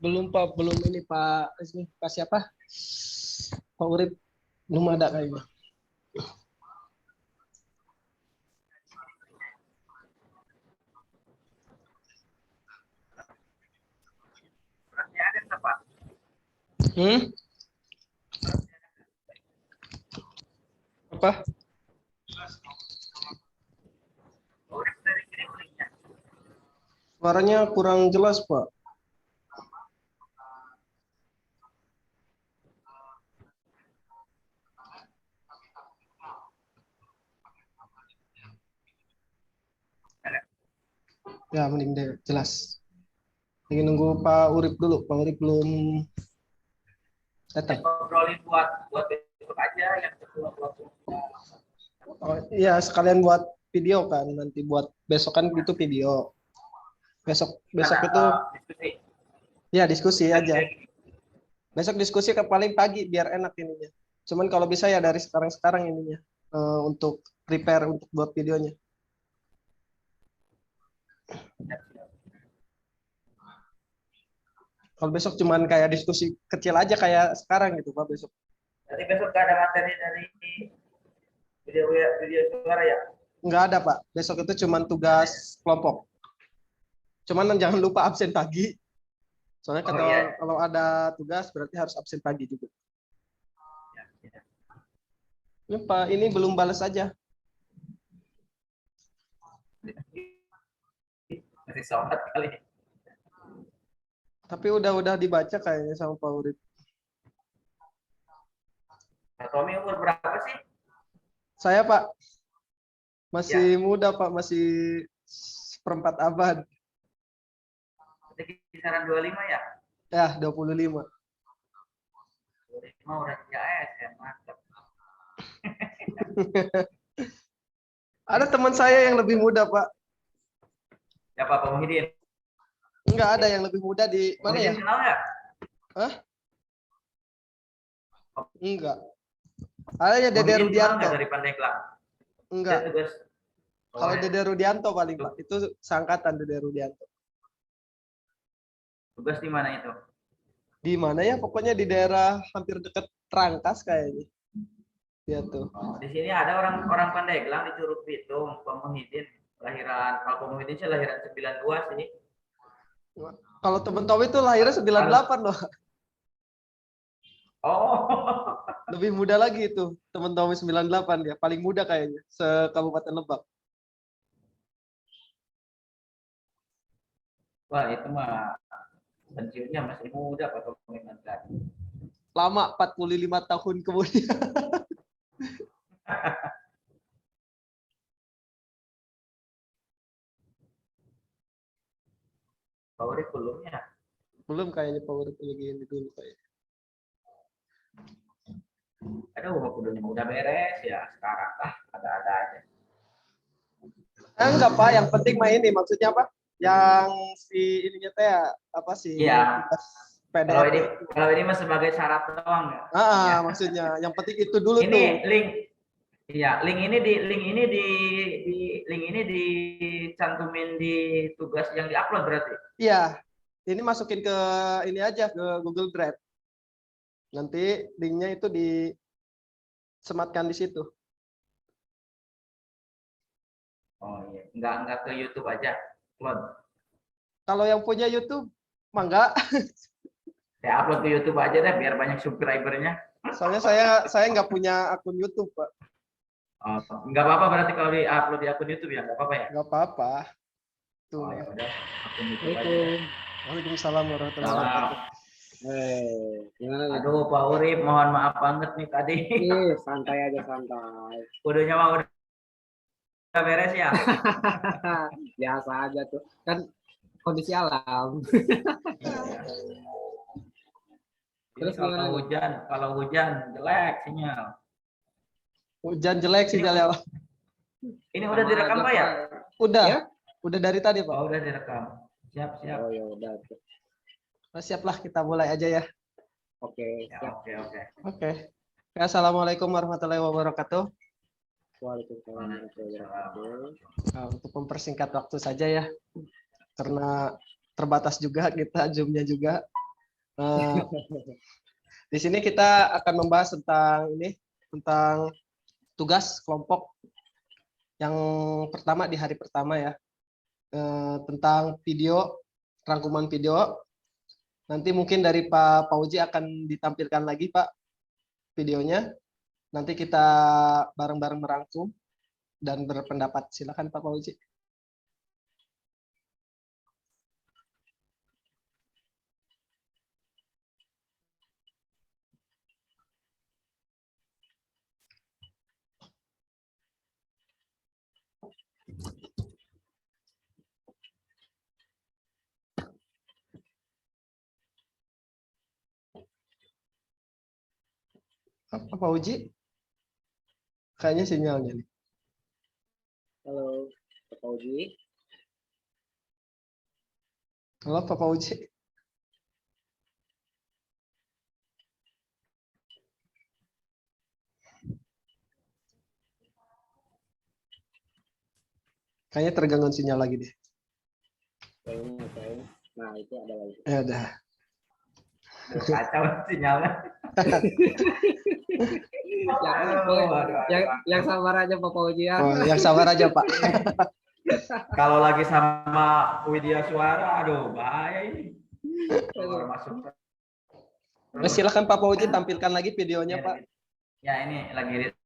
Belum Pak, belum ini Pak siapa? Pak Urip belum ada kayaknya. Apa? Suaranya kurang jelas, Pak. Ya, mending deh, jelas. Lagi nunggu Pak Urip dulu. Pak Urip belum datang. Ngobrolin buat besok aja yang kedua. Oh, iya, sekalian buat video kan. Nanti buat besok kan itu video. Besok itu diskusi. ya diskusi aja. Besok diskusi ke paling pagi biar enak ininya. Cuman kalau bisa ya dari sekarang ininya untuk prepare untuk buat videonya. Kalau besok cuman kayak diskusi kecil aja kayak sekarang gitu Pak besok. Jadi besok gak ada materi dari video suara ya? Nggak ada Pak. Besok itu cuman tugas kelompok. Cuman jangan lupa absen pagi. Soalnya kalau ada tugas berarti harus absen pagi juga. Ini Pak, ini belum balas aja. Masih sholat kali. Tapi udah dibaca kayaknya sama Pak Urip. Pak Tommy umur berapa sih? Saya Pak masih muda Pak, masih seperempat abad. Kisaran 25 ya? Ya, 25. 25 udah CAS ya, mantap. Ada teman saya yang lebih muda, Pak. Ya Pak Muhyiddin. Enggak ada yang lebih muda di mana ya? Kenal nggak? Hah? Enggak. Ada ya Dede Rudianto. Dari Pandeglang. Enggak. Kalau Dede Rudianto paling Pak, itu seangkatan Dede Rudianto. Tugas di mana itu? Di mana ya? Pokoknya di daerah hampir dekat Rangkas kayaknya. Dia tuh. Di sini ada orang Pandeglang di Curug Pitung, Pak Muhyiddin. Kalau Pak Muhyiddin sih lahiran 92 sih. Kalau temen Tommy itu lahirnya 98 loh. Oh. Lebih muda lagi itu. Temen Tommy 98 dia. Paling muda kayaknya. Se-Kabupaten Lebak. Wah itu mah pensiunnya masih muda Pak Tommy. Lama 45 tahun kemudian. Pak Urip belum ya? Belum kayaknya Pak Urip lagi ini dulu kayaknya. Aduh, udah beres ya sekarang ada aja. Enggak Pak, yang penting mah ini maksudnya apa? Yang si ininya teh apa sih? Iya. PDF. Kalau ini mah sebagai syarat doang ya. Ya. Maksudnya yang penting itu dulu ini tuh. Link ini dicantumin di tugas yang diupload berarti. Iya. Ini masukin ke ini aja ke Google Drive. Nanti linknya itu disematkan di situ. Oh iya, enggak ke YouTube aja. Kalau yang punya YouTube, mah enggak. Ya upload ke YouTube aja deh biar banyak subscribernya. Soalnya saya nggak punya akun YouTube, Pak. Oh, nggak apa-apa berarti kalau di-upload di akun YouTube ya, nggak apa-apa ya? Nggak apa-apa. Tuh. Oh ya udah, akun YouTube aja. Waalaikumsalam warahmatullahi wabarakatuh. Aduh Pak Urip, mohon maaf banget nih tadi. Santai aja santai. Udahnya mah udah beres ya. Biasa aja tuh. Kan kondisi alam. Terus kalau hujan jelek sinyal. Hujan jelek sinyalnya. Ini udah direkam Pak ya? Udah. Ya? Udah dari tadi Pak. Oh, udah direkam. Siap. Oh ya udah. Siaplah kita mulai aja ya. Oke. Ya, oke. Oke. Assalamualaikum warahmatullahi wabarakatuh. Waalaikumsalam warahmatullahi wabarakatuh. Untuk mempersingkat waktu saja ya, karena terbatas juga kita Zoom-nya juga. Eh, Di sini kita akan membahas tentang tugas kelompok yang pertama di hari pertama ya, tentang rangkuman video. Nanti mungkin dari Pak Fauzi akan ditampilkan lagi Pak videonya. Nanti kita bareng-bareng merangkum dan berpendapat. Silakan Pak Fauzi. Pak Fauzi? Kayaknya sinyalnya nih. Halo, Pak Fauzi. Halo Pak Fauzi. Kayaknya terganggu sinyal lagi deh. Kayaknya. Nah, itu ada lagi. Ya udah. Kacau sinyalnya. Yang sabar aja Pak Fauzi ya. Oh, yang sabar aja Pak. Kalau lagi sama Widya Suara, aduh bahaya ini. Keluar masuk. Silakan Pak Fauzi tampilkan lagi videonya Pak. Ya ini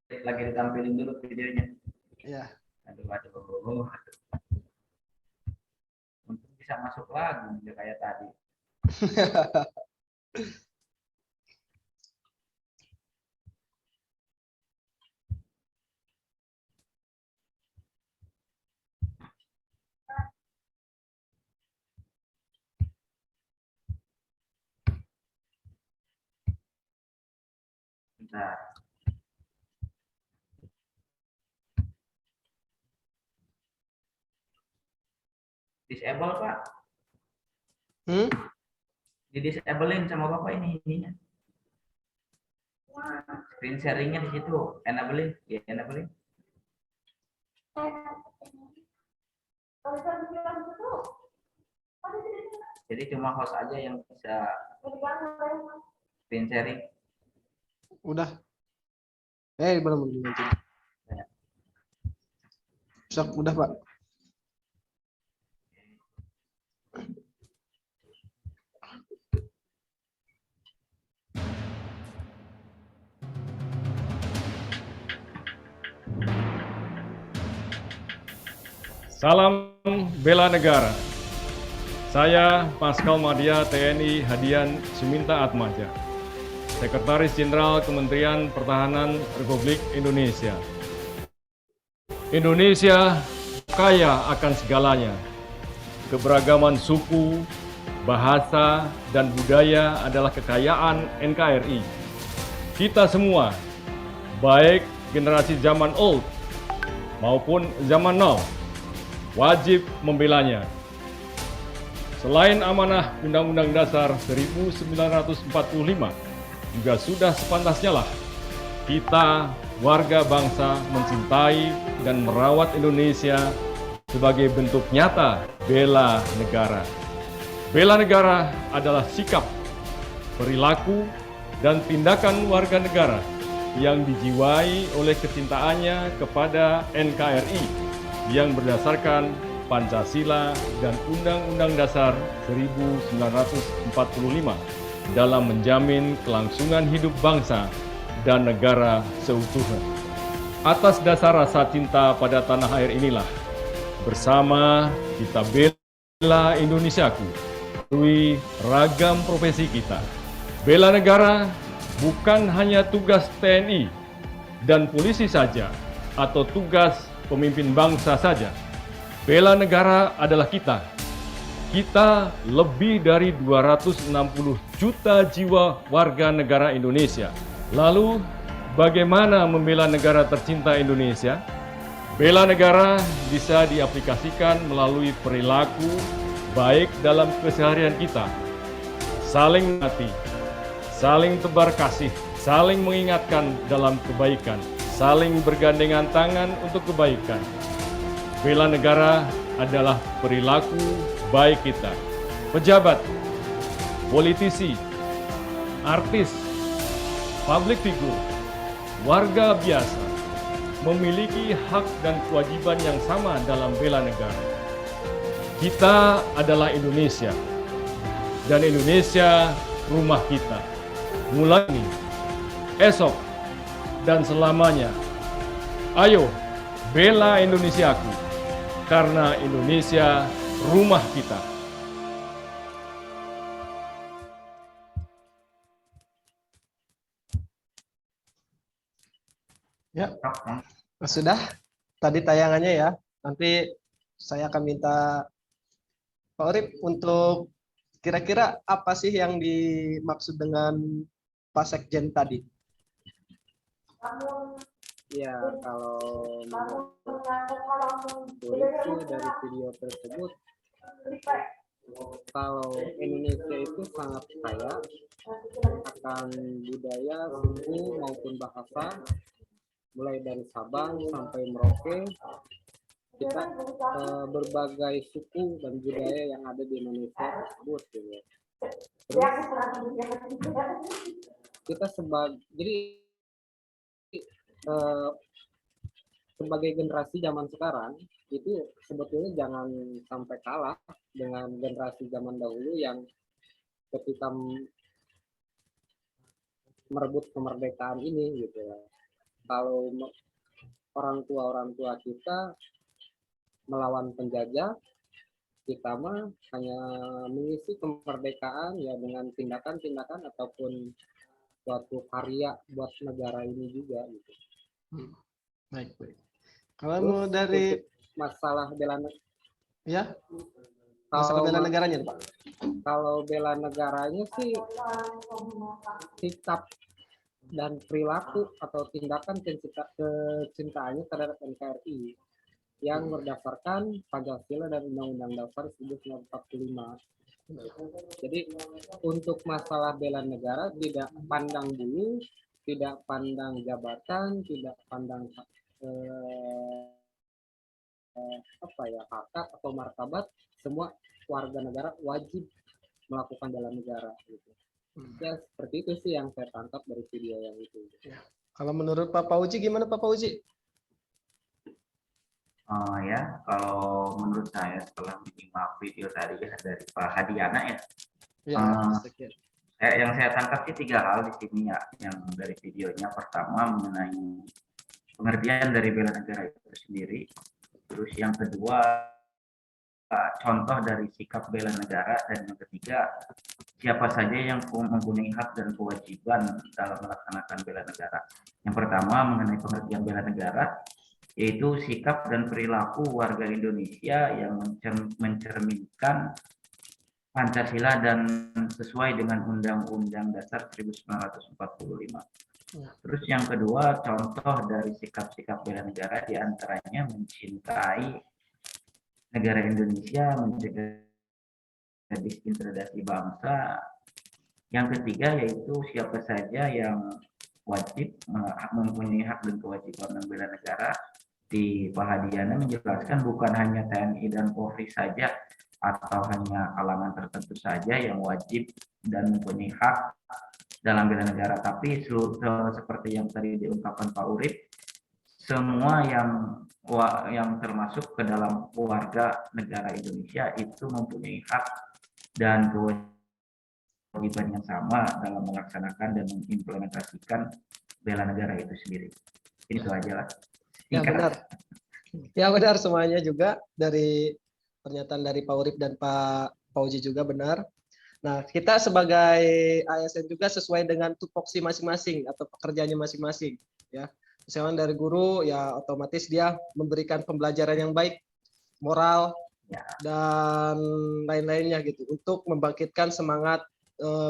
lagi ditampilin dulu videonya. Ya. Aduh. Untuk bisa masuk lagi kayak tadi. Bentar. Disable Pak. Di disablein sama Bapak ininya. Screen sharingnya di situ, enablein, ya enablein. Jadi cuma host aja yang bisa screen sharing. Udah. Belum nanti. Udah Pak. Salam bela negara. Saya Pascal Madia TNI Hadian Suminta Atmaja, Sekretaris Jenderal Kementerian Pertahanan Republik Indonesia. Indonesia kaya akan segalanya. Keberagaman suku, bahasa, dan budaya adalah kekayaan NKRI. Kita semua, baik generasi zaman old maupun zaman now, wajib membelanya. Selain amanah Undang-Undang Dasar 1945, juga sudah sepantasnya lah kita warga bangsa mencintai dan merawat Indonesia sebagai bentuk nyata bela negara. Bela negara adalah sikap, perilaku, dan tindakan warga negara yang dijiwai oleh kecintaannya kepada NKRI yang berdasarkan Pancasila dan Undang-Undang Dasar 1945 dalam menjamin kelangsungan hidup bangsa dan negara seutuhnya. Atas dasar rasa cinta pada tanah air inilah, bersama kita bela Indonesiaku melalui ragam profesi kita. Bela negara bukan hanya tugas TNI dan polisi saja, atau tugas pemimpin bangsa saja. Bela negara adalah kita. Kita lebih dari 260 juta jiwa warga negara Indonesia. Lalu, bagaimana membela negara tercinta Indonesia? Bela negara bisa diaplikasikan melalui perilaku baik dalam keseharian kita. Saling mengasihi, saling tebar kasih, saling mengingatkan dalam kebaikan, saling bergandengan tangan untuk kebaikan. Bela negara adalah perilaku baik kita. Pejabat, politisi, artis, public figure, warga biasa memiliki hak dan kewajiban yang sama dalam bela negara. Kita adalah Indonesia, dan Indonesia rumah kita. Mulai ini, esok, dan selamanya. Ayo, bela Indonesiaku, karena Indonesia rumah kita. Ya, sudah tadi tayangannya ya. Nanti saya akan minta Pak Urip untuk kira-kira apa sih yang dimaksud dengan Pak Sekjen tadi? Ya, kalau menurut itu dari video tersebut, kalau Indonesia itu sangat kaya akan budaya, suku maupun bahasa, mulai dari Sabang sampai Merauke, kita berbagai suku dan budaya yang ada di Indonesia tersebut. Gitu. Terus kita sebagai generasi zaman sekarang itu sebetulnya jangan sampai kalah dengan generasi zaman dahulu yang ketika merebut kemerdekaan ini gitu ya. Kalau orang tua kita melawan penjajah, kita mah hanya mengisi kemerdekaan ya dengan tindakan-tindakan ataupun suatu karya buat negara ini juga gitu. Baik. Kalau mau dari masalah bela ya, masalah bela negaranya, Pak. Kalau bela negaranya sih sikap dan perilaku atau tindakan kecintaannya terhadap NKRI yang berdasarkan Pancasila dan Undang-Undang Dasar 1945. Jadi untuk masalah bela negara tidak pandang bulu, tidak pandang jabatan, tidak pandang harkat atau martabat, semua warga negara wajib melakukan bela negara gitu. Ya seperti itu sih yang saya tangkap dari video yang itu. Ya. Kalau menurut Pak Pauji gimana Pak Pauji? Ya, kalau menurut saya setelah menyimak video tadi ya dari Pak Hadiana ya, yang saya tangkap sih 3 hal di sini ya, yang dari videonya. Pertama mengenai pengertian dari bela negara itu sendiri, terus yang kedua contoh dari sikap bela negara, dan yang ketiga siapa saja yang mempunyai hak dan kewajiban dalam melaksanakan bela negara. Yang pertama mengenai pengertian bela negara, yaitu sikap dan perilaku warga Indonesia yang mencerminkan Pancasila dan sesuai dengan Undang-Undang Dasar 1945. Terus yang kedua, contoh dari sikap-sikap bela negara diantaranya mencintai negara Indonesia, mencegah disintegrasi bangsa. Yang ketiga yaitu siapa saja yang wajib mempunyai hak dan kewajiban membela negara. Di Pak Hadiana menjelaskan bukan hanya TNI dan Polri saja atau hanya kalangan tertentu saja yang wajib dan mempunyai hak dalam bela negara, tapi seperti yang tadi diungkapkan Pak Urip, semua yang termasuk ke dalam warga negara Indonesia itu mempunyai hak dan kewajiban yang sama dalam melaksanakan dan mengimplementasikan bela negara itu sendiri. Ini itu aja lah. Ya benar. Ya benar semuanya juga dari pernyataan dari Pak Urip dan Pak Pauji juga benar. Nah, kita sebagai ASN juga sesuai dengan tupoksi masing-masing atau pekerjaannya masing-masing ya. Misalnya dari guru ya otomatis dia memberikan pembelajaran yang baik, moral dan lain-lainnya gitu untuk membangkitkan semangat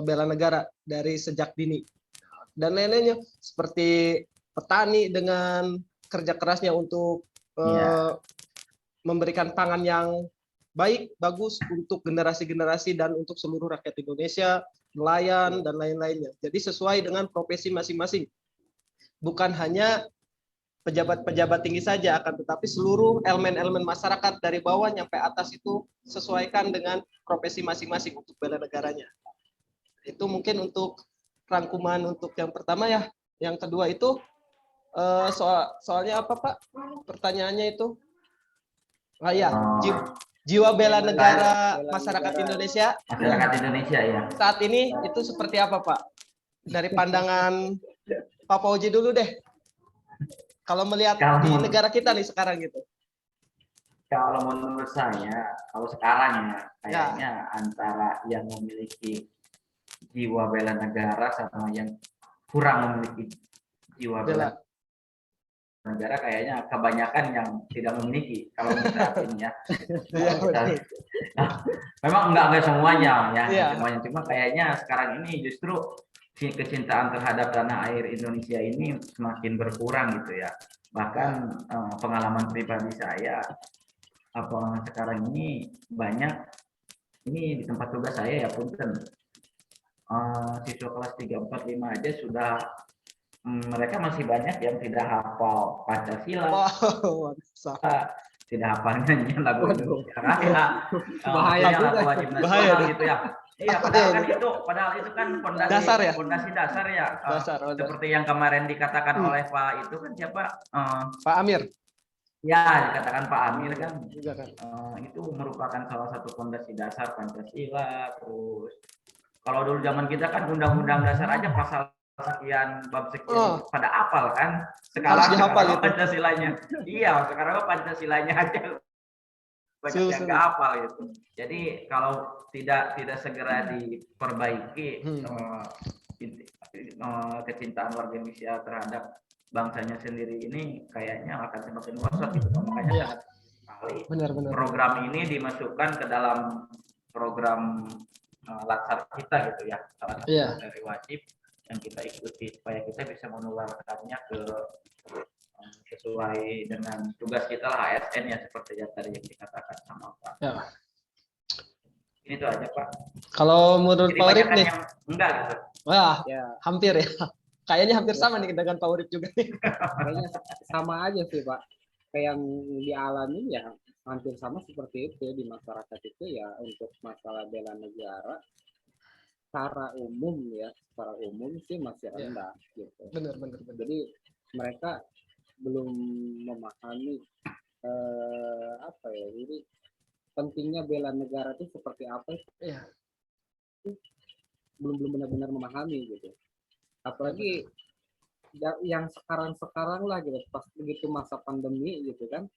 bela negara dari sejak dini. Dan lain-lainnya seperti petani dengan kerja kerasnya untuk memberikan pangan yang baik, bagus untuk generasi-generasi dan untuk seluruh rakyat Indonesia. nelayan dan lain-lainnya. Jadi sesuai dengan profesi masing-masing. Bukan hanya pejabat-pejabat tinggi saja, akan tetapi seluruh elemen-elemen masyarakat dari bawah sampai atas itu sesuaikan dengan profesi masing-masing untuk bela negaranya. Itu mungkin untuk rangkuman untuk yang pertama ya. Yang kedua itu soalnya apa Pak? Pertanyaannya itu? Ah ya, jiwa bela negara masyarakat Indonesia. Masyarakat Indonesia ya. Saat ini itu seperti apa Pak? Dari pandangan Pak Fauji dulu deh. Kalau melihat di negara kita nih sekarang gitu. Kalau menurut saya, kalau sekarang ya, kayaknya antara yang memiliki jiwa bela negara sama yang kurang memiliki jiwa bela negara, kayaknya kebanyakan yang tidak memiliki. Kalau menurut saya ini ya. Memang enggak semuanya ya, semuanya. Cuma kayaknya sekarang ini justru kecintaan terhadap tanah air Indonesia ini semakin berkurang gitu ya. Bahkan pengalaman pribadi saya, sekarang ini banyak, ini di tempat tugas saya ya punten, siswa kelas 3, 4, 5 aja sudah, mereka masih banyak yang tidak hafal Pancasila, tidak hafal nyanyian lagu Indonesia Raya, bahaya lagu wajib nasional gitu ya. Iya, padahal itu kan fondasi dasar ya. Fondasi dasar ya. Seperti yang kemarin dikatakan oleh Pak itu kan siapa? Pak Amir. Ya, dikatakan Pak Amir kan. Itu merupakan salah satu fondasi dasar Pancasila. Terus kalau dulu zaman kita kan undang-undang dasar aja pasal sekian bab sekian pada apal kan. Sekarang dihafal Pancasilanya. Iya, sekarang Pancasilanya aja banyak yang nggak hafal gitu. Jadi kalau tidak segera diperbaiki kecintaan warga Indonesia terhadap bangsanya sendiri ini, kayaknya akan semakin merosot gitu. Makanya program ini dimasukkan ke dalam program latsar kita gitu ya, salah satu dari wajib yang kita ikuti supaya kita bisa menularkannya ke sesuai dengan tugas kita lah, ASN ya, seperti yang tadi yang dikatakan sama Pak. Ya. Ini tuh aja Pak. Kalau menurut Pak Urip nih, enggak gitu. Wah, hampir ya. Kayaknya hampir sama nih dengan Pak Urip juga nih. Kayaknya sama aja sih Pak. Kayak yang dialami ya hampir sama seperti itu di masyarakat itu ya. Untuk masalah bela negara secara umum sih masih rendah gitu. Benar. Jadi mereka belum memahami jadi pentingnya bela negara itu seperti apa sih? Belum benar-benar memahami gitu. Apalagi yang sekarang lah gitu, pas begitu masa pandemi gitu kan.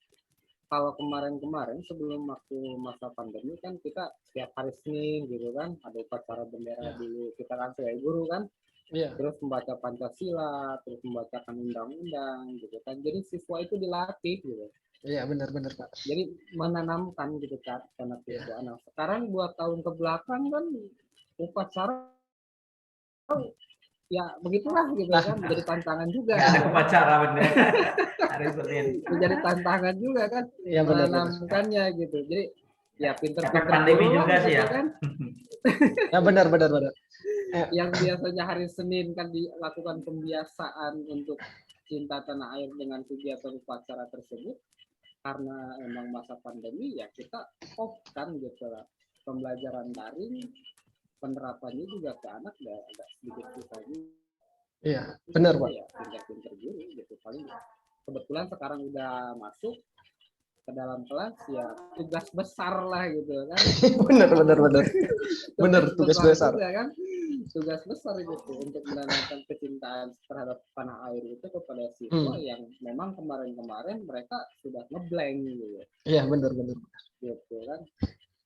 Kalau kemarin sebelum waktu masa pandemi kan kita setiap hari Senin gitu kan ada upacara bendera dulu, kita kan sebagai guru kan. Terus membaca Pancasila, terus membacakan undang-undang gitu kan. Jadi siswa itu dilatih gitu. Iya, benar Pak. Jadi menanamkan gitu kan karena siswa. Nah, sekarang 2 tahun ke belakang kan upacara ya begitulah gitu kan, menjadi tantangan juga. Ada upacara benar. Hari Senin. Menjadi tantangan juga kan. Iya, menanamkannya gitu. Jadi ya pinter-pinter pandemi juga sih ya. Kan? Ya benar. Yang biasanya hari Senin kan dilakukan pembiasaan untuk cinta tanah air dengan kegiatan upacara tersebut, karena emang masa pandemi ya kita off kan gitu lah. Pembelajaran daring, penerapannya juga ke anak agak sedikit susah juga. Iya, benar Pak. Ya, pinter-pinter guru gitu. Paling kebetulan sekarang udah masuk ke dalam kelas ya tugas besar lah gitu kan. benar tugas besar juga, kan tugas besar gitu untuk menanamkan kecintaan terhadap tanah air itu kepada siswa yang memang kemarin mereka sudah ngeblank gitu. Iya benar gitu kan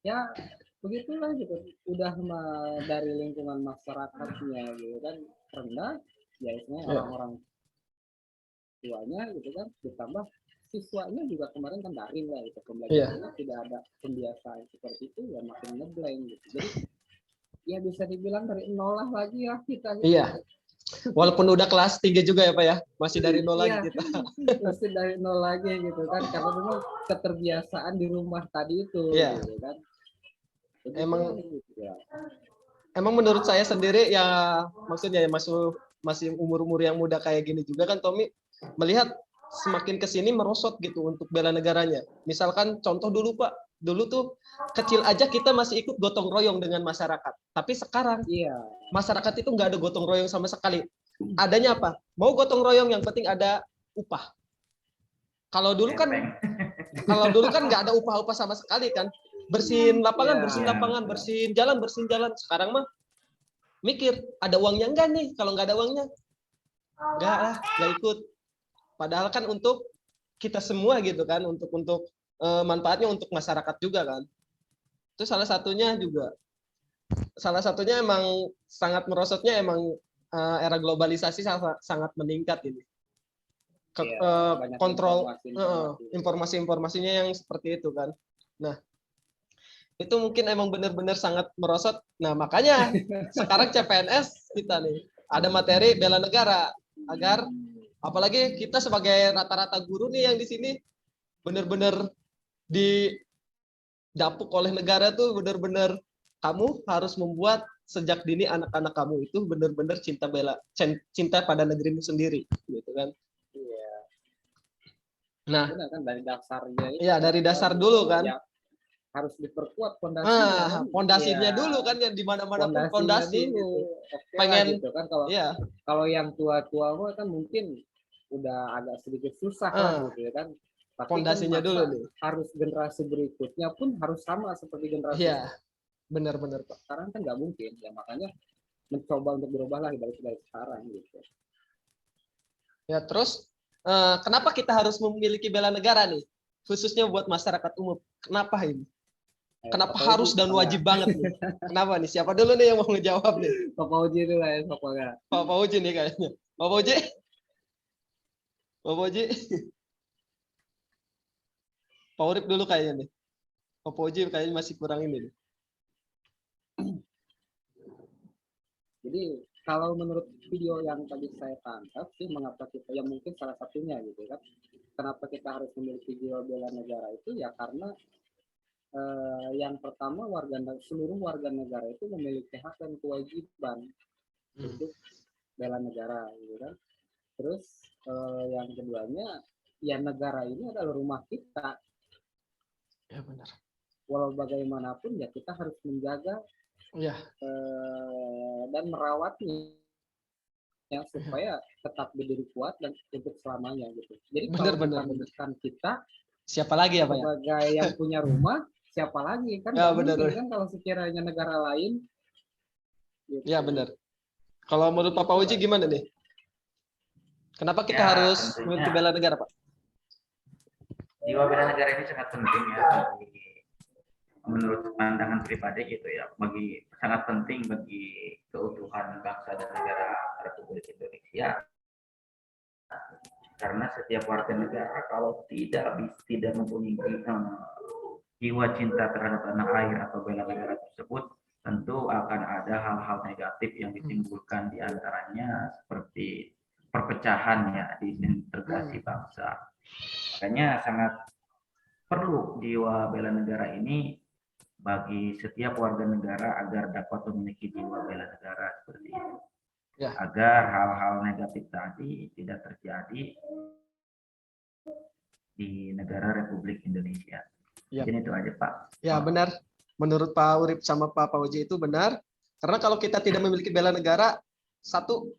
ya begitulah gitu, udah dari lingkungan masyarakatnya gitu kan rendah ya istilahnya orang-orang tuanya gitu kan, ditambah siswanya juga kemarin kan daring lah gitu, pembelajarannya tidak ada pembiasaan seperti itu ya makin ngeblank gitu. Jadi ya bisa dibilang dari nol lah lagi ya kita gitu. Iya, walaupun udah kelas 3 juga ya Pak ya, masih dari nol lagi kita. Masih dari nol lagi gitu kan, karena memang keterbiasaan di rumah tadi itu gitu kan. Jadi emang gitu, ya. emang menurut saya sendiri ya, maksudnya ya masih umur-umur yang muda kayak gini juga kan Tommy, melihat semakin ke sini merosot gitu untuk bela negaranya. Misalkan contoh dulu Pak, dulu tuh kecil aja kita masih ikut gotong royong dengan masyarakat. Tapi sekarang Iya, masyarakat itu nggak ada gotong royong sama sekali. Adanya apa? Mau gotong royong yang penting ada upah. Kalau dulu kan nggak ada upah-upah sama sekali kan. Bersihin lapangan, Iya. bersihin Iya, lapangan, betul. bersihin jalan. Sekarang mah mikir, ada uangnya enggak nih? Kalau nggak ada uangnya, enggak lah, nggak ikut. Padahal kan untuk kita semua gitu kan, untuk manfaatnya untuk masyarakat juga kan. Itu salah satunya emang sangat merosotnya emang era globalisasi sangat meningkat ini. Iya, banyak Kontrol informasi-informasi. informasi-informasinya yang seperti itu kan. Nah, itu mungkin emang benar-benar sangat merosot. Nah, makanya sekarang CPNS kita nih ada materi bela negara agar apalagi kita sebagai rata-rata guru nih yang di sini benar-benar didapuk oleh negara tuh, benar-benar kamu harus membuat sejak dini anak-anak kamu itu benar-benar cinta pada negerimu sendiri gitu kan. Iya. Nah, Benar kan dari dasarnya itu. iya dari dasar dulu kan. Ya, harus diperkuat pondasinya kan. Pondasinya Iya, dulu kan, yang di mana-mana pun pondasinya pondasi dulu. gitu. Oke Pengen lah gitu kan, kalau iya, kalau yang tua-tua kan mungkin udah agak sedikit susah lah gitu kan. Tapi pondasinya kan dulu masa nih. harus generasi berikutnya pun harus sama seperti generasi Iya, benar-benar Pak. sekarang kan nggak mungkin ya, makanya mencoba untuk berubah lagi dari sekarang gitu. Ya terus kenapa kita harus memiliki bela negara nih? Khususnya buat masyarakat umum. Kenapa ini? Kenapa Pak harus Fauzi, dan wajib banget nih? Kenapa nih? Siapa dulu nih yang mau ngejawab nih? Pak Fauzi itu lah ya, pokoknya. Pak Fauzi nih kayaknya. Pak Fauzi? Pak Fauzi? Pak Urip dulu kayaknya nih. Pak Fauzi kayaknya masih kurang ini nih. Jadi kalau menurut video yang tadi saya tangkap sih, mengapa kita, ya mungkin salah satunya gitu kan, kenapa kita harus memiliki jiwa bela negara itu ya karena yang pertama seluruh warga negara itu memiliki hak dan kewajiban untuk bela negara gitu kan. Terus yang keduanya ya negara ini adalah rumah kita. Ya benar. Walau bagaimanapun ya kita harus menjaga Ya. Dan merawatnya ya supaya tetap berdiri kuat dan untuk selamanya gitu. Jadi kalau bukan kita, siapa lagi ya Pak ya? Sebagai yang punya rumah, siapa lagi kan? Ya, Nggak benar. mungkin kan kalau sekiranya negara lain. Gitu. Ya benar. Kalau menurut Pak Fauzi gimana nih? Kenapa kita harus memiliki bela negara Pak? Jiwa bela negara ini sangat penting ya bagi, menurut pandangan pribadi gitu ya, sangat penting bagi keutuhan bangsa dan negara Republik Indonesia. Karena setiap warga negara kalau tidak mempunyai jiwa cinta terhadap tanah air atau bela negara tersebut, tentu akan ada hal-hal negatif yang ditimbulkan, diantaranya seperti perpecahan ya, disintegrasi bangsa. Makanya sangat perlu jiwa bela negara ini bagi setiap warga negara agar dapat memiliki jiwa bela negara seperti itu. Ya. Agar hal-hal negatif tadi tidak terjadi di negara Republik Indonesia. Ya. Jadi itu aja Pak. Ya benar. Menurut Pak Urip sama Pak Fauzi itu benar. Karena kalau kita tidak memiliki bela negara, satu,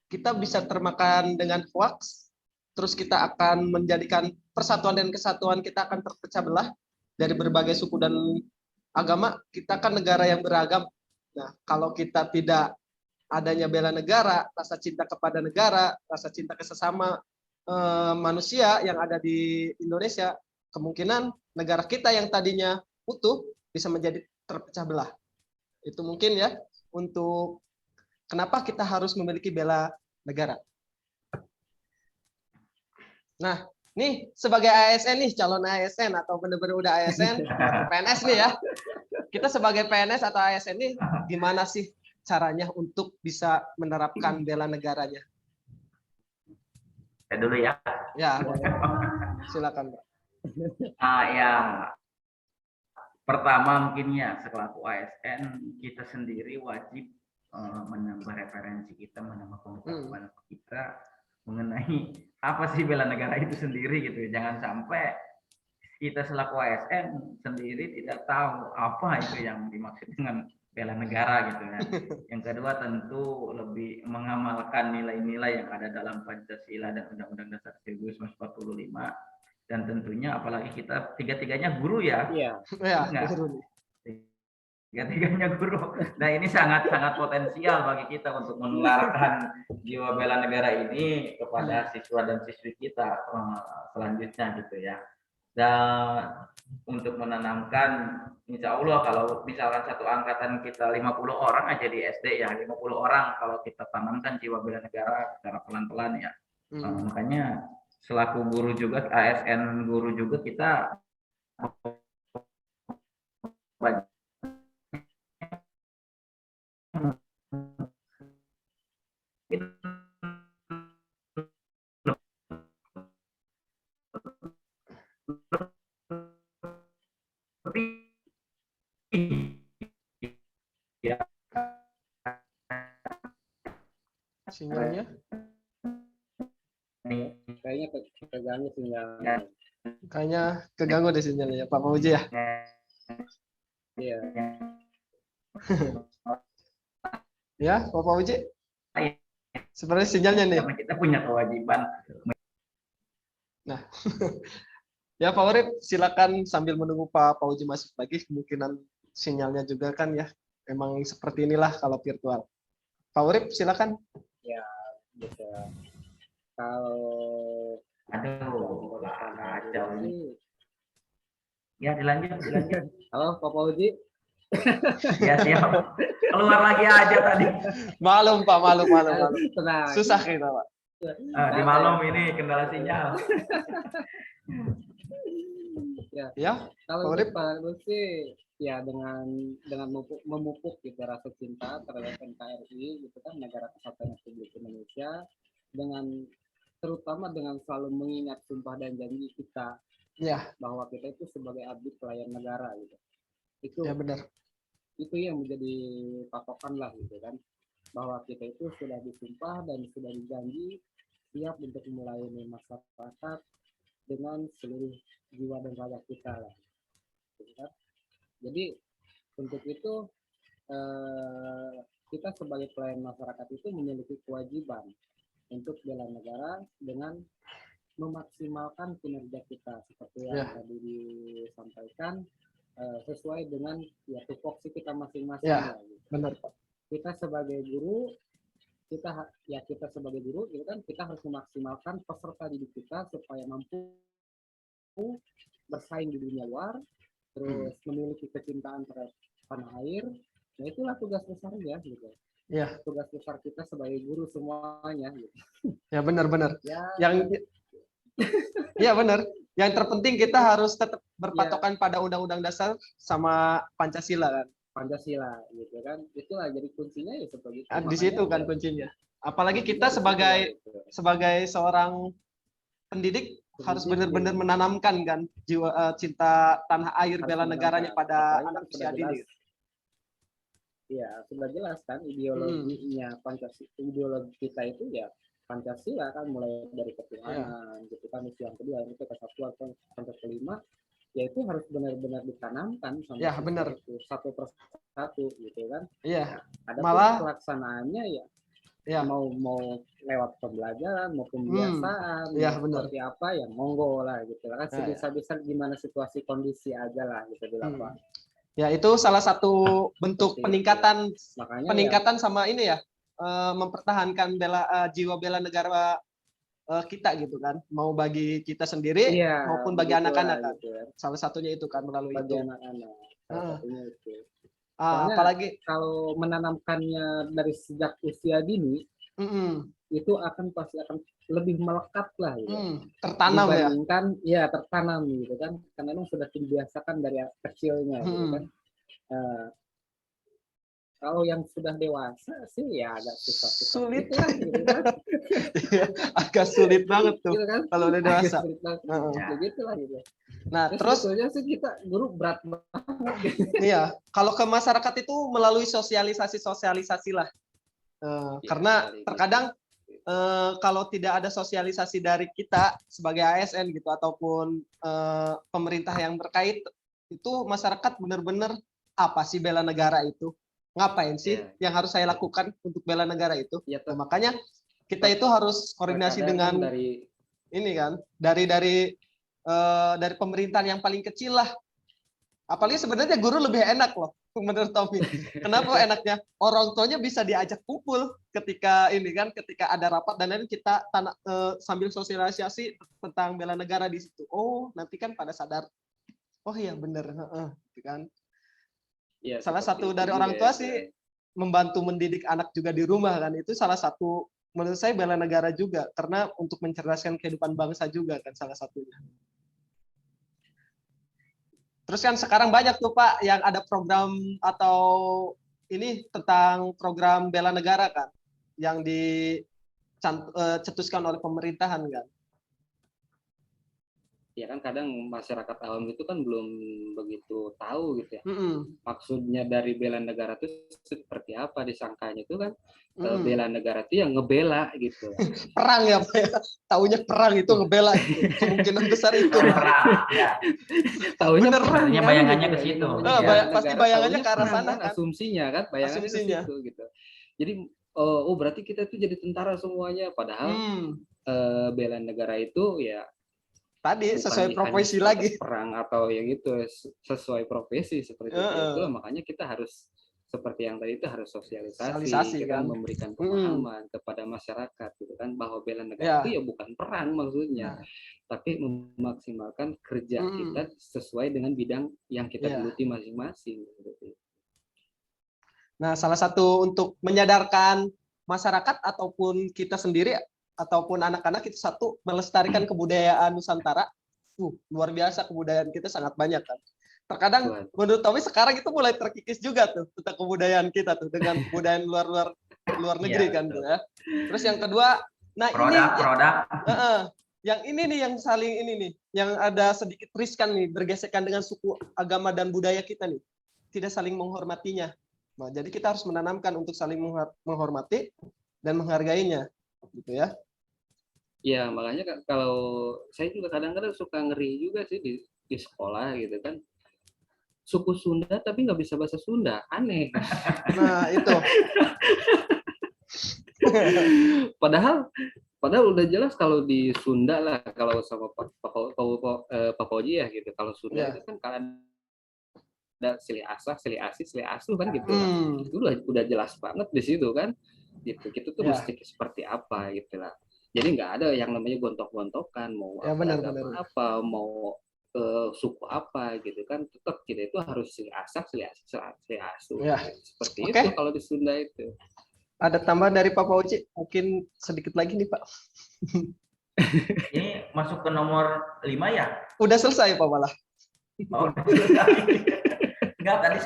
kita bisa termakan dengan hoax, terus kita akan menjadikan persatuan dan kesatuan kita akan terpecah belah dari berbagai suku dan agama. Kita kan negara yang beragam. Nah, kalau kita tidak adanya bela negara, rasa cinta kepada negara, rasa cinta ke sesama manusia yang ada di Indonesia, kemungkinan negara kita yang tadinya utuh bisa menjadi terpecah belah. Itu mungkin ya untuk kenapa kita harus memiliki bela negara. Nah, nih sebagai ASN nih, calon ASN atau benar-benar udah ASN, PNS nih ya. Kita sebagai PNS atau ASN nih, gimana sih caranya untuk bisa menerapkan bela negaranya? Saya dulu ya. Ya, silakan Pak. Ya, pertama mungkin ya selaku ASN kita sendiri wajib menambah referensi kita, menambah pengetahuan kita mengenai apa sih bela negara itu sendiri gitu. Jangan sampai kita selaku ASN sendiri tidak tahu apa itu yang dimaksud dengan bela negara gitu kan. Yang kedua tentu lebih mengamalkan nilai-nilai yang ada dalam Pancasila dan Undang-Undang Dasar 1945, dan tentunya apalagi kita tiga-tiganya guru ya. Iya. Ya, Enggak. guru nih. Tiga-tiganya guru. Nah ini sangat-sangat potensial bagi kita untuk menularkan jiwa bela negara ini kepada siswa dan siswi kita selanjutnya gitu ya. Dan untuk menanamkan, insya Allah kalau misalkan satu angkatan kita 50 orang aja di SD ya, 50 orang kalau kita tanamkan jiwa bela negara secara pelan-pelan ya. Makanya selaku guru juga, ASN guru juga kita Sinyalnya Kayaknya terganggu sinyal. kayaknya keganggu di sinyalnya ya, Pak Fauzi ya. Iya. Ya, Pak Fauzi. Sebenarnya sinyalnya nih. karena kita punya kewajiban. Nah, ya Pak Urip, silakan sambil menunggu Pak Fauzi masuk lagi, kemungkinan sinyalnya juga kan ya, memang seperti inilah kalau virtual. Pak Urip, silakan. Ya, bisa. Kalau Aduh, kacau ini. ini, Ya dilanjut. halo Pak Fauzi. Ya siap. Keluar lagi aja tadi. Malum Pak, malum. Tenang. Susah kita Pak. Di malam ini kendala sinyal. Ya, Kalau Pak Urip. Pak sih ya dengan memupuk gitu rasa cinta terhadap NKRI gitu kan, Negara Kesatuan Republik Indonesia, dengan terutama dengan selalu mengingat sumpah dan janji kita Ya, bahwa kita itu sebagai abdi pelayan negara gitu. Itu ya benar. itu yang menjadi patokan lah gitu kan, bahwa kita itu sudah disumpah dan sudah dijanji siap untuk melayani masyarakat dengan seluruh jiwa dan raga kita lah gitu kan. Jadi untuk itu kita sebagai pelayan masyarakat itu memiliki kewajiban untuk bela negara dengan memaksimalkan kinerja kita seperti yang tadi disampaikan, sesuai dengan ya tupoksi kita masing-masing Ya. lah, gitu. Benar Pak. Kita sebagai guru kita sebagai guru gitu kan, kita harus memaksimalkan peserta didik kita supaya mampu bersaing di dunia luar, terus memiliki kecintaan terhadap tanah air. Nah itulah tugas besarnya gitu. Ya. Tugas besar kita sebagai guru semuanya gitu. Ya benar. Ya, Ya benar. Yang terpenting kita harus tetap berpatokan pada Undang-Undang Dasar sama Pancasila kan. Pancasila gitu kan. Itulah jadi kuncinya ya seperti itu. Di situ kan kuncinya. Apalagi kita sebagai seorang pendidik harus benar-benar menanamkan kan jiwa cinta tanah air, bela negaranya pada anak usia dini. Ya, sudah jelas kan ideologinya Pancasila, ideologi kita itu ya Pancasila kan, mulai dari ketuhanan gitu kan, yang kedua itu kesatuan, sampai kelima yaitu harus benar-benar ditanamkan sama itu satu persatu gitu kan. Iya. Ada Malah pelaksanaannya ya mau lewat pembelajaran maupun pembiasaan seperti apa ya monggo lah gitu kan, sebisa-bisa gimana situasi kondisi aja lah gitu di lapangan. Ya itu salah satu bentuk peningkatan sama ini ya, mempertahankan jiwa bela negara kita gitu kan, mau bagi kita sendiri maupun bagi anak-anak kan. Gitu. Salah satunya itu kan melalui bagi itu. Anak-anak. Salah satunya itu. Apalagi kalau menanamkannya dari sejak usia dini, itu pasti akan lebih melekat lah gitu. Tertanam dibandingkan tertanam gitu kan, karena memang sudah dibiasakan dari kecilnya gitu kan. Kalau yang sudah dewasa sih ya agak sulit lah, gitu kan. Agak sulit banget tuh gitu kan? kalau udah dewasa. Gitu lah gitu. Nah, terus sebetulnya sih kita guru berat banget. iya, kalau ke masyarakat itu melalui sosialisasi lah. Karena Paling terkadang kalau tidak ada sosialisasi dari kita sebagai ASN gitu ataupun pemerintah yang terkait, itu masyarakat benar-benar apa sih bela negara itu? Ngapain sih yang harus saya lakukan untuk bela negara itu? ya, Nah, makanya kita itu harus koordinasi dengan dari ini kan, dari pemerintahan yang paling kecil lah. Apalagi sebenarnya guru lebih enak loh menurut Tommy. Kenapa enaknya? Orang tuanya bisa diajak kumpul ketika ini kan, ketika ada rapat dan nanti kita sambil sosialisasi tentang bela negara di situ. Oh, nanti kan pada sadar. Oh iya bener, gitu kan. ya, Salah satu seperti dari itu orang juga tua ya. sih membantu mendidik anak juga di rumah kan. Itu salah satu menurut saya bela negara juga karena untuk mencerdaskan kehidupan bangsa juga kan salah satunya. Terus kan sekarang banyak tuh Pak yang ada program atau ini tentang program bela negara kan yang dicetuskan oleh pemerintahan kan. Ya kan kadang masyarakat awam itu kan belum begitu tahu gitu ya. Mm-mm. Maksudnya dari bela negara itu seperti apa, disangkanya itu kan Mm-mm. bela negara itu yang ngebela gitu. Perang ya Pak ya. Taunya perang itu ngebela gitu. Kemungkinan besar itu. Perang, ya. Taunya Bener. perang Sebenarnya kan, bayangannya gitu. ke situ. Yang namanya Ya. bela Pasti negara, bayangannya taunya ke arah perang sana kan. asumsinya kan, bayangannya ke Asumsinya. situ gitu. Jadi oh berarti kita itu jadi tentara semuanya, padahal bela negara itu ya Tadi bukan sesuai profesi hanya lagi. perang atau yang itu sesuai profesi seperti itu. Makanya kita harus seperti yang tadi itu harus sosialisasi, kita kan. memberikan pemahaman kepada masyarakat gitu kan, bahwa bela negara itu ya bukan perang maksudnya, tapi memaksimalkan kerja kita sesuai dengan bidang yang kita geluti masing-masing gitu. Nah, salah satu untuk menyadarkan masyarakat ataupun kita sendiri ataupun anak-anak itu satu melestarikan kebudayaan Nusantara. Luar biasa kebudayaan kita sangat banyak kan. Terkadang menurut Tommy sekarang itu mulai terkikis juga tuh tentang kebudayaan kita tuh dengan kebudayaan luar negeri kan tuh ya. Terus yang kedua, nah produk. Yang ini nih yang saling ini nih, yang ada sedikit riskan nih bergesekan dengan suku, agama dan budaya kita nih. Tidak saling menghormatinya. Nah, jadi kita harus menanamkan untuk saling menghormati dan menghargainya, gitu ya. Ya makanya kalau saya juga kadang-kadang suka ngeri juga sih di sekolah gitu kan, suku Sunda tapi nggak bisa bahasa Sunda, aneh. Nah itu. Padahal udah jelas kalau di Sunda lah, kalau sama Pak Oji ya gitu, kalau Sunda itu kan kalau ada silih asah, silih asih, silih asuh kan gitu. Itu udah jelas banget di situ kan. Gitu. Kita tuh mesti seperti apa gitu lah. Jadi nggak ada yang namanya gontok-gontokan, mau agama apa, mau suku apa gitu kan, tetap kita itu harus silih asah, silih asih, silih asuh. Seperti itu kalau di Sunda itu. Ada tambahan dari Pak Oji, mungkin sedikit lagi nih Pak. Ini masuk ke nomor 5 ya? Udah selesai Pak malah. Oh, enggak, tadi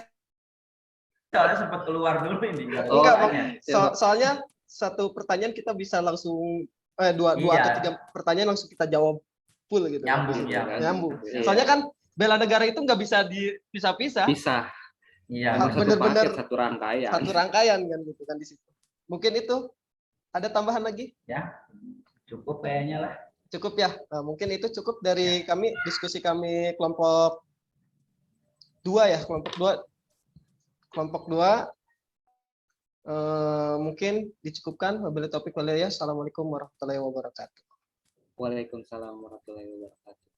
soalnya sempat keluar dulu ini. Enggak, soalnya satu pertanyaan kita bisa langsung dua atau 3 pertanyaan langsung kita jawab full gitu. Nyambung. Soalnya kan bela negara itu nggak bisa dipisah-pisah. Bisa. Iya. Bener-bener satu rangkaian. Satu rangkaian kan gitu kan di situ. Mungkin itu ada tambahan lagi? Ya, cukup kayaknya lah. Cukup ya. Nah, mungkin itu cukup dari kami, diskusi kami kelompok 2 ya, kelompok 2. Mungkin dicukupkan. Wabillahi taufik wal hidayah. Assalamualaikum warahmatullahi wabarakatuh. Waalaikumsalam warahmatullahi wabarakatuh.